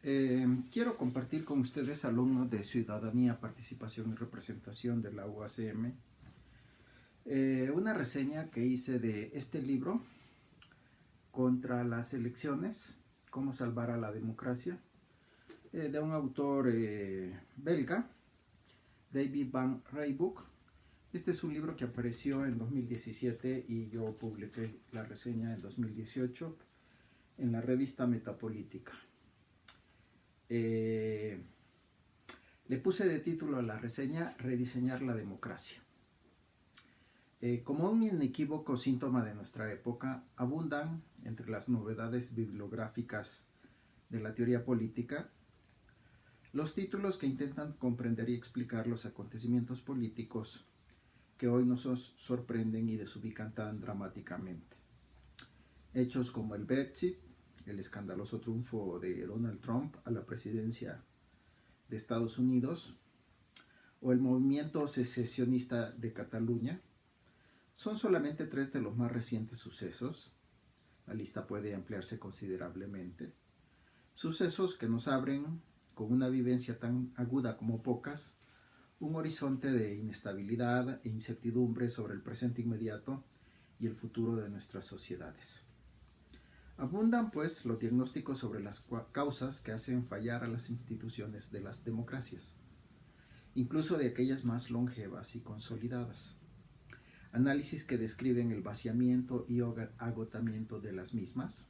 Quiero compartir con ustedes, alumnos de Ciudadanía, Participación y Representación de la UACM, una reseña que hice de este libro, Contra las elecciones, cómo salvar a la democracia, de un autor belga, David Van Rysburg. Este es un libro que apareció en 2017 y yo publiqué la reseña en 2018 en la revista Metapolítica. Le puse de título a la reseña Rediseñar la democracia. Como un inequívoco síntoma de nuestra época, abundan entre las novedades bibliográficas de la teoría política los títulos que intentan comprender y explicar los acontecimientos políticos que hoy nos sorprenden y desubican tan dramáticamente. Hechos como el Brexit, el escandaloso triunfo de Donald Trump a la presidencia de Estados Unidos, o el movimiento secesionista de Cataluña, son solamente tres de los más recientes sucesos. La lista puede ampliarse considerablemente. Sucesos que nos abren, con una vivencia tan aguda como pocas, un horizonte de inestabilidad e incertidumbre sobre el presente inmediato y el futuro de nuestras sociedades. Abundan, pues, los diagnósticos sobre las causas que hacen fallar a las instituciones de las democracias, incluso de aquellas más longevas y consolidadas. Análisis que describen el vaciamiento y agotamiento de las mismas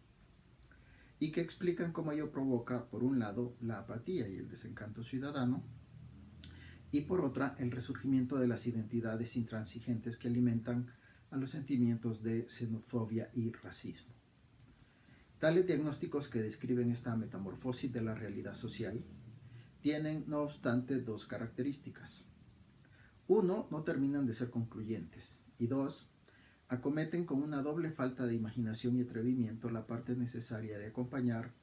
y que explican cómo ello provoca, por un lado, la apatía y el desencanto ciudadano, y por otra, el resurgimiento de las identidades intransigentes que alimentan a los sentimientos de xenofobia y racismo. Tales diagnósticos que describen esta metamorfosis de la realidad social tienen, no obstante, dos características. Uno, no terminan de ser concluyentes, y dos, acometen con una doble falta de imaginación y atrevimiento la parte necesaria de acompañar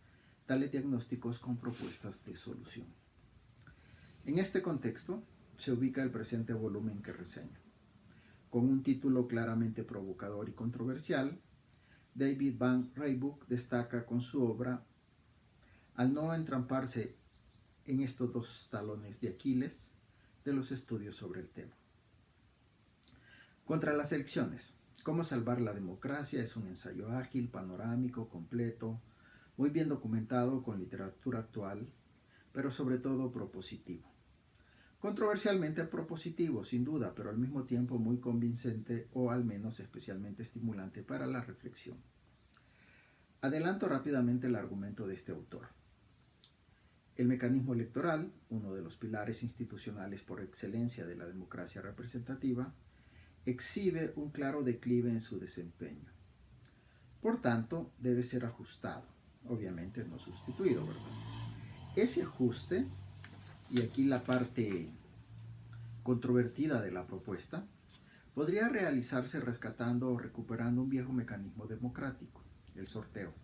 tales diagnósticos con propuestas de solución. En este contexto se ubica el presente volumen que reseño. Con un título claramente provocador y controversial, David Van Rysburg destaca con su obra, al no entramparse en estos dos talones de Aquiles de los estudios sobre el tema. Contra las elecciones. Cómo salvar la democracia es un ensayo ágil, panorámico, completo, muy bien documentado con literatura actual, pero sobre todo propositivo. Controversialmente propositivo, sin duda, pero al mismo tiempo muy convincente o al menos especialmente estimulante para la reflexión. Adelanto rápidamente el argumento de este autor. El mecanismo electoral, uno de los pilares institucionales por excelencia de la democracia representativa, exhibe un claro declive en su desempeño. Por tanto, debe ser ajustado, obviamente no sustituido, ¿verdad? Ese ajuste, y aquí la parte controvertida de la propuesta, podría realizarse rescatando o recuperando un viejo mecanismo democrático, el sorteo.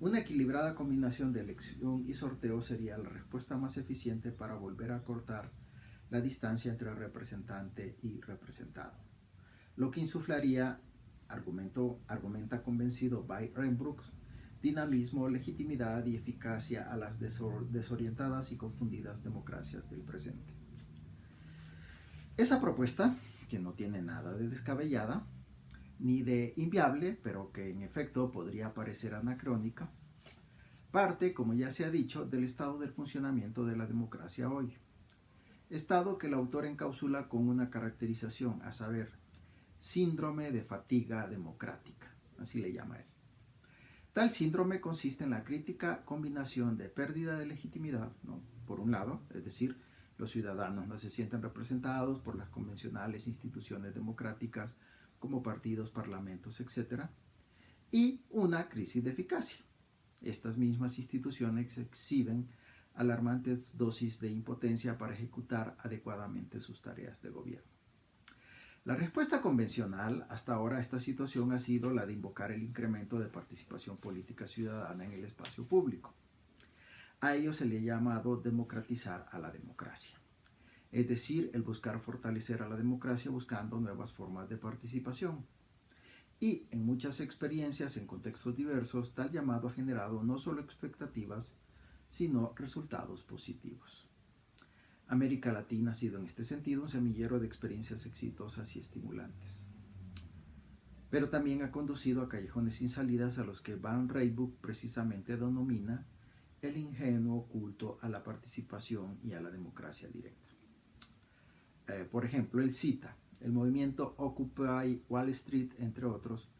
Una equilibrada combinación de elección y sorteo sería la respuesta más eficiente para volver a acortar la distancia entre representante y representado, lo que insuflaría, argumenta convencido Van Rysburg, dinamismo, legitimidad y eficacia a las desorientadas y confundidas democracias del presente. Esa propuesta, que no tiene nada de descabellada, ni de inviable, pero que en efecto podría parecer anacrónica, parte, como ya se ha dicho, del estado del funcionamiento de la democracia hoy. Estado que el autor encapsula con una caracterización, a saber, síndrome de fatiga democrática, así le llama él. Tal síndrome consiste en la crítica combinación de pérdida de legitimidad, ¿no?, por un lado, es decir, los ciudadanos no se sienten representados por las convencionales instituciones democráticas como partidos, parlamentos, etc., y una crisis de eficacia. Estas mismas instituciones exhiben alarmantes dosis de impotencia para ejecutar adecuadamente sus tareas de gobierno. La respuesta convencional hasta ahora a esta situación ha sido la de invocar el incremento de participación política ciudadana en el espacio público. A ello se le ha llamado democratizar a la democracia, es decir, el buscar fortalecer a la democracia buscando nuevas formas de participación. Y en muchas experiencias en contextos diversos, tal llamado ha generado no solo expectativas, sino resultados positivos. América Latina ha sido en este sentido un semillero de experiencias exitosas y estimulantes, pero también ha conducido a callejones sin salidas a los que Van Riebeeck precisamente denomina el ingenuo culto a la participación y a la democracia directa. Por ejemplo, él cita: el movimiento Occupy Wall Street, entre otros,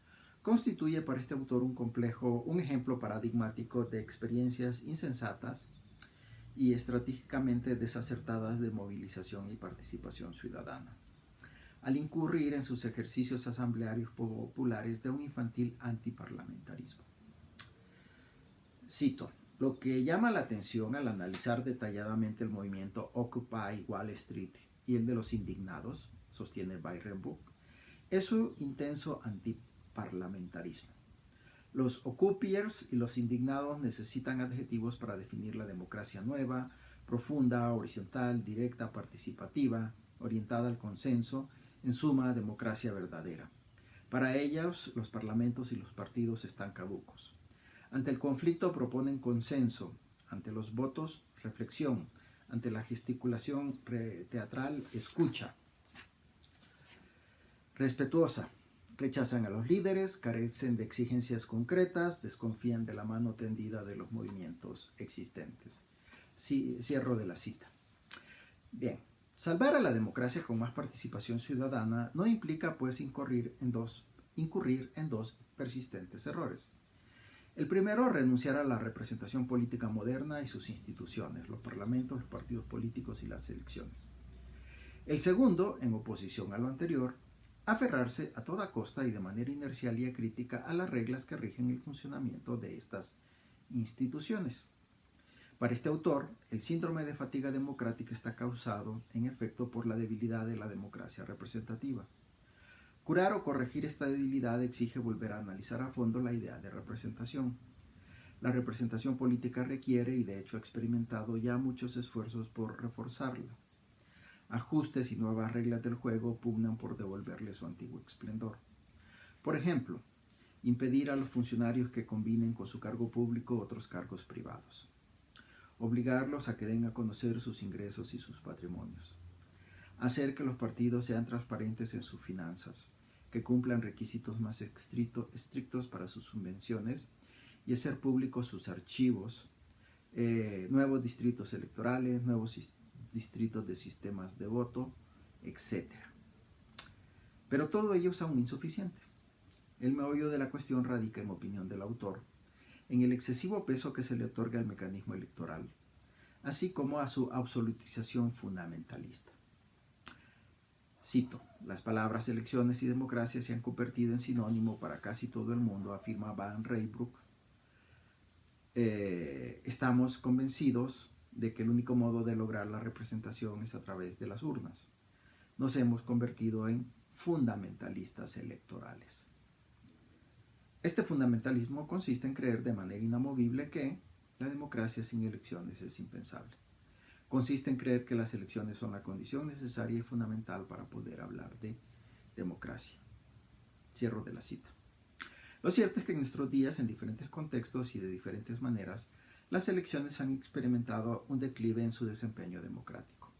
constituye para este autor un ejemplo paradigmático de experiencias insensatas y estratégicamente desacertadas de movilización y participación ciudadana, al incurrir en sus ejercicios asamblearios populares de un infantil antiparlamentarismo. Cito: lo que llama la atención al analizar detalladamente el movimiento Occupy Wall Street y el de los indignados, sostiene Van Riebeeck, es su intenso antiparlamentarismo. Los occupiers y los indignados necesitan adjetivos para definir la democracia nueva, profunda, horizontal, directa, participativa, orientada al consenso, en suma, democracia verdadera. Para ellos, los parlamentos y los partidos están caducos. Ante el conflicto proponen consenso, ante los votos, reflexión, ante la gesticulación teatral, escucha respetuosa. Rechazan a los líderes, carecen de exigencias concretas, desconfían de la mano tendida de los movimientos existentes. Sí, cierro de la cita. Bien, salvar a la democracia con más participación ciudadana no implica, pues, incurrir en dos persistentes errores. El primero, renunciar a la representación política moderna y sus instituciones, los parlamentos, los partidos políticos y las elecciones. El segundo, en oposición a lo anterior, aferrarse a toda costa y de manera inercial y acrítica a las reglas que rigen el funcionamiento de estas instituciones. Para este autor, el síndrome de fatiga democrática está causado, en efecto, por la debilidad de la democracia representativa. Curar o corregir esta debilidad exige volver a analizar a fondo la idea de representación. La representación política requiere, y de hecho ha experimentado ya muchos esfuerzos por reforzarla. Ajustes y nuevas reglas del juego pugnan por devolverle su antiguo esplendor. Por ejemplo, impedir a los funcionarios que combinen con su cargo público otros cargos privados. Obligarlos a que den a conocer sus ingresos y sus patrimonios. Hacer que los partidos sean transparentes en sus finanzas, que cumplan requisitos más estrictos para sus subvenciones y hacer públicos sus archivos, nuevos distritos electorales, nuevos distritos de sistemas de voto, etc. Pero todo ello es aún insuficiente. El meollo de la cuestión radica, en opinión del autor, en el excesivo peso que se le otorga al mecanismo electoral, así como a su absolutización fundamentalista. Cito: las palabras elecciones y democracia se han convertido en sinónimo para casi todo el mundo, afirma Van Riebeeck. Estamos convencidos de que el único modo de lograr la representación es a través de las urnas. Nos hemos convertido en fundamentalistas electorales. Este fundamentalismo consiste en creer de manera inamovible que la democracia sin elecciones es impensable. Consiste en creer que las elecciones son la condición necesaria y fundamental para poder hablar de democracia. Cierro de la cita. Lo cierto es que en nuestros días, en diferentes contextos y de diferentes maneras, las elecciones han experimentado un declive en su desempeño democrático.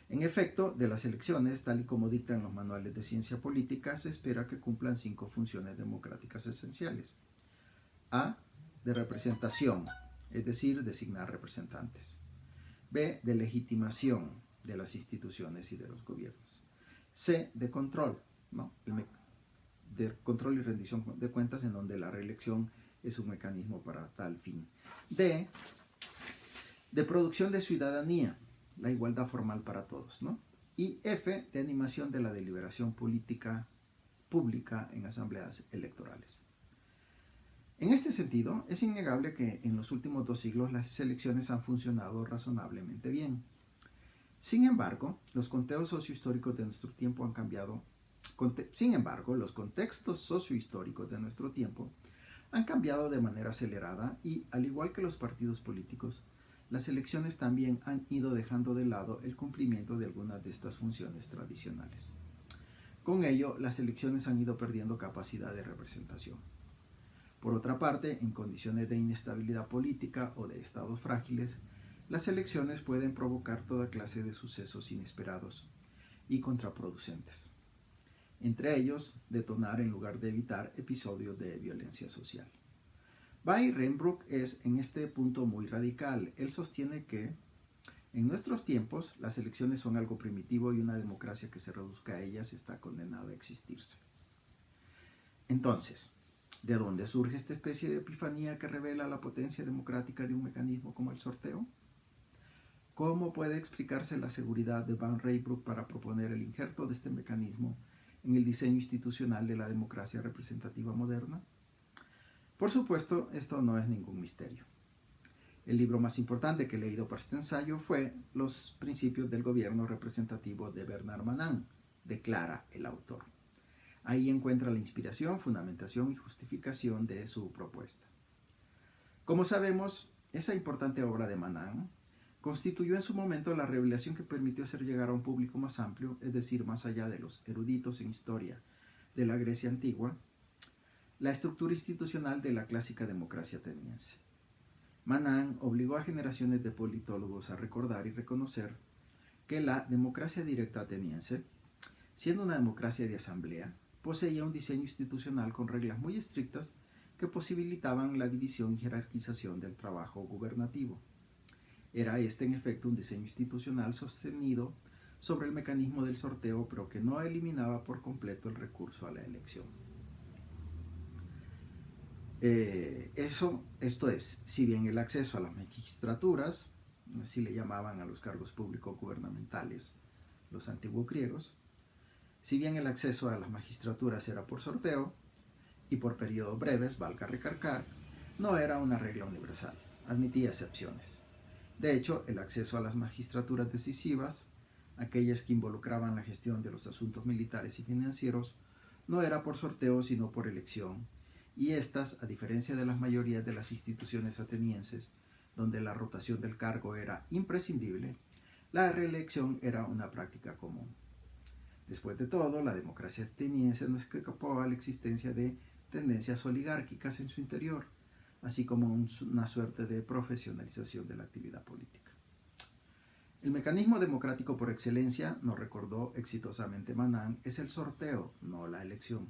En efecto, de las elecciones, tal y como dictan los manuales de ciencia política, se espera que cumplan 5 funciones democráticas esenciales. A, de representación, es decir, designar representantes. B, de legitimación de las instituciones y de los gobiernos. C, de control, de control y rendición de cuentas, en donde la reelección es un mecanismo para tal fin. D, de producción de ciudadanía, la igualdad formal para todos, Y F, de animación de la deliberación política pública en asambleas electorales. En este sentido, es innegable que en los últimos 2 siglos las elecciones han funcionado razonablemente bien. Sin embargo, los contextos sociohistóricos de nuestro tiempo han cambiado. Los contextos sociohistóricos de nuestro tiempo han cambiado de manera acelerada y, al igual que los partidos políticos, las elecciones también han ido dejando de lado el cumplimiento de algunas de estas funciones tradicionales. Con ello, las elecciones han ido perdiendo capacidad de representación. Por otra parte, en condiciones de inestabilidad política o de estados frágiles, las elecciones pueden provocar toda clase de sucesos inesperados y contraproducentes. Entre ellos, detonar en lugar de evitar episodios de violencia social. Weirenbruch es en este punto muy radical. Él sostiene que en nuestros tiempos las elecciones son algo primitivo y una democracia que se reduzca a ellas está condenada a existirse. Entonces, ¿de dónde surge esta especie de epifanía que revela la potencia democrática de un mecanismo como el sorteo? ¿Cómo puede explicarse la seguridad de Van Reybrouck para proponer el injerto de este mecanismo en el diseño institucional de la democracia representativa moderna? Por supuesto, esto no es ningún misterio. El libro más importante que he leído para este ensayo fue Los principios del gobierno representativo de Bernard Manin, declara el autor. Ahí encuentra la inspiración, fundamentación y justificación de su propuesta. Como sabemos, esa importante obra de Manin constituyó en su momento la revelación que permitió hacer llegar a un público más amplio, es decir, más allá de los eruditos en historia de la Grecia antigua, la estructura institucional de la clásica democracia ateniense. Manin obligó a generaciones de politólogos a recordar y reconocer que la democracia directa ateniense, siendo una democracia de asamblea, poseía un diseño institucional con reglas muy estrictas que posibilitaban la división y jerarquización del trabajo gubernativo. Era este, en efecto, un diseño institucional sostenido sobre el mecanismo del sorteo, pero que no eliminaba por completo el recurso a la elección. Esto es, si bien el acceso a las magistraturas, así le llamaban a los cargos públicos gubernamentales los antiguos griegos, si bien el acceso a las magistraturas era por sorteo y por periodos breves, valga recalcar, no era una regla universal, admitía excepciones. De hecho, el acceso a las magistraturas decisivas, aquellas que involucraban la gestión de los asuntos militares y financieros, no era por sorteo sino por elección, y estas, a diferencia de las mayorías de las instituciones atenienses, donde la rotación del cargo era imprescindible, la reelección era una práctica común. Después de todo, la democracia ateniense no escapó a la existencia de tendencias oligárquicas en su interior, así como una suerte de profesionalización de la actividad política. El mecanismo democrático por excelencia, nos recordó exitosamente Manin, es el sorteo, no la elección.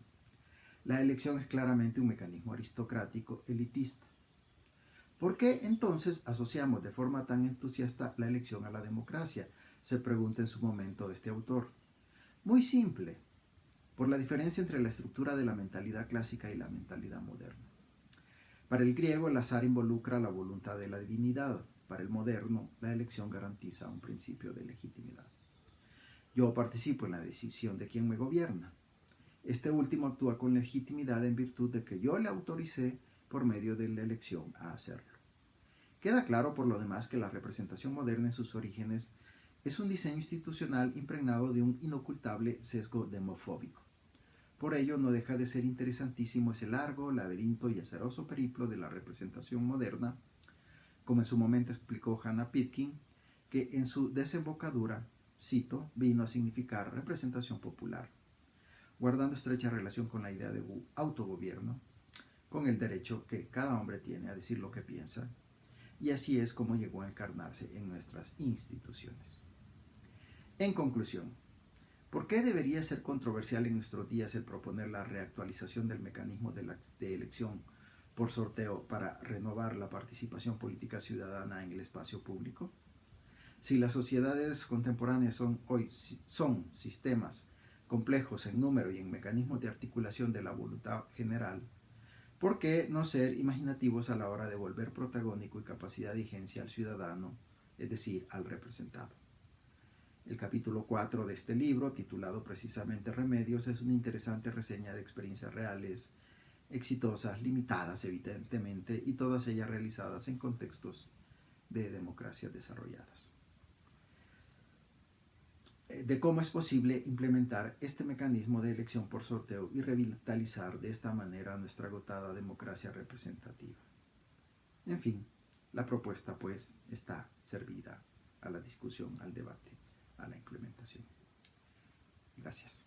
La elección es claramente un mecanismo aristocrático elitista. ¿Por qué entonces asociamos de forma tan entusiasta la elección a la democracia?, se pregunta en su momento este autor. Muy simple, por la diferencia entre la estructura de la mentalidad clásica y la mentalidad moderna. Para el griego, el azar involucra la voluntad de la divinidad. Para el moderno, la elección garantiza un principio de legitimidad. Yo participo en la decisión de quien me gobierna. Este último actúa con legitimidad en virtud de que yo le autoricé por medio de la elección a hacerlo. Queda claro por lo demás que la representación moderna en sus orígenes es un diseño institucional impregnado de un inocultable sesgo demofóbico. Por ello, no deja de ser interesantísimo ese largo, laberinto y azaroso periplo de la representación moderna, como en su momento explicó Hannah Pitkin, que en su desembocadura, cito, vino a significar representación popular, guardando estrecha relación con la idea de autogobierno, con el derecho que cada hombre tiene a decir lo que piensa, y así es como llegó a encarnarse en nuestras instituciones. En conclusión, ¿por qué debería ser controversial en nuestros días el proponer la reactualización del mecanismo de elección por sorteo para renovar la participación política ciudadana en el espacio público? Si las sociedades contemporáneas son sistemas complejos en número y en mecanismos de articulación de la voluntad general, ¿por qué no ser imaginativos a la hora de volver protagónico y capacidad de agencia al ciudadano, es decir, al representado? El capítulo 4 de este libro, titulado precisamente Remedios, es una interesante reseña de experiencias reales, exitosas, limitadas evidentemente, y todas ellas realizadas en contextos de democracias desarrolladas. De cómo es posible implementar este mecanismo de elección por sorteo y revitalizar de esta manera nuestra agotada democracia representativa. En fin, la propuesta pues está servida a la discusión, al debate, a la implementación. Gracias.